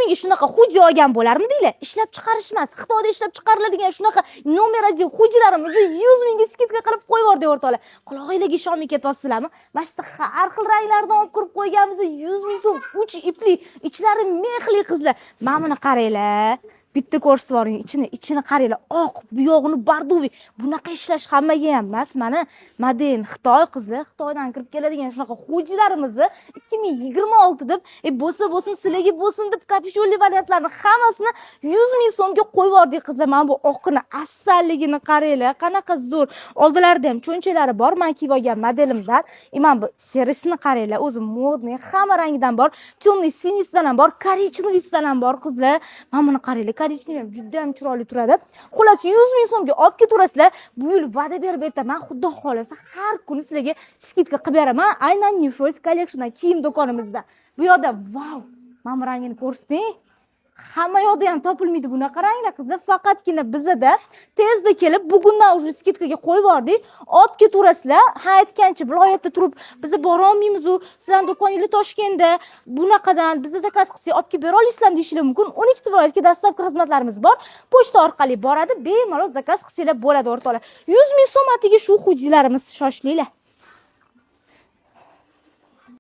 mingga shunaqa xuji olgan bo'larmidinglar? Ishlab chiqarish emas. Xitoyda ishlab chiqariladigan shunaqa nomer 1 xujilarimizni 100 mingga skidka qilib qo'yib yubordi o'rtoqlar. Quloqingizga ishonmay ketyapsizlarmi? Mana shu har xil ranglardan olib kirib qo'yganmiz 100 ming so'm, 3 ipli, ichlari mexli qizlar. Mana buni qaranglar. Bitta ko'rsatib boring, ichini qaranglar. Oq, bu yog'ini barduviy. Bunaqa ishlash hammaga ham emas. Mana model Xitoy qizlar, Xitoydan kirib keladigan shunaqa xujilarimizni 2026 deb, bo'lsin, sizlarga bo'lsin deb kapishonli variantlarni hammasini 100 ming so'mga qo'yib yubordik qizlar. Mana bu oqini, asalligini qaranglar. Qanaqa zo'r. Oldilarida ham cho'nchalari bor. Men kiyib olgan modelimdan. Mana bu serisini qaranglar. O'zi modniy, hamma rangidan bor. Temniy sinisidan ham bor, korичневыйsidan ham bor qizlar. Mana buni qaranglar. Korичневый juda ham chiroyli turadi. Xullas 100 ming so'mga olib keturasizlar. Bu yil va'da berib aytaman, xudo xolasa har kuni sizlarga skidka qilib beraman. Aynan New Choice Collection'dan kiyim do'konimizda. Bu yerda vau, mana bu rangini ko'rsating. Hamma yoqda ham topilmaydi bunaqa ranglar qizlar. Faqatgina bizda tezda kelib, bugundan уже skidkaga qo'yib yubordik. Olib keturasizlar. Ha, aytgancha viloyatda turib, biz bora olmaymiz-ku. Sizlarning do'koningiz Toshkentda bunaqadan bizda zakaz qilsak olib kelib bera olasizlarmi deyishlar mumkin. 12 viloyatga dastlabki xizmatlarimiz bor. Pochta orqali boradi, bemalol zakaz qilsanglar bo'ladi o'rtoqlar. 100 ming so'm atiga shu xujilarimiz, shoshilinglar.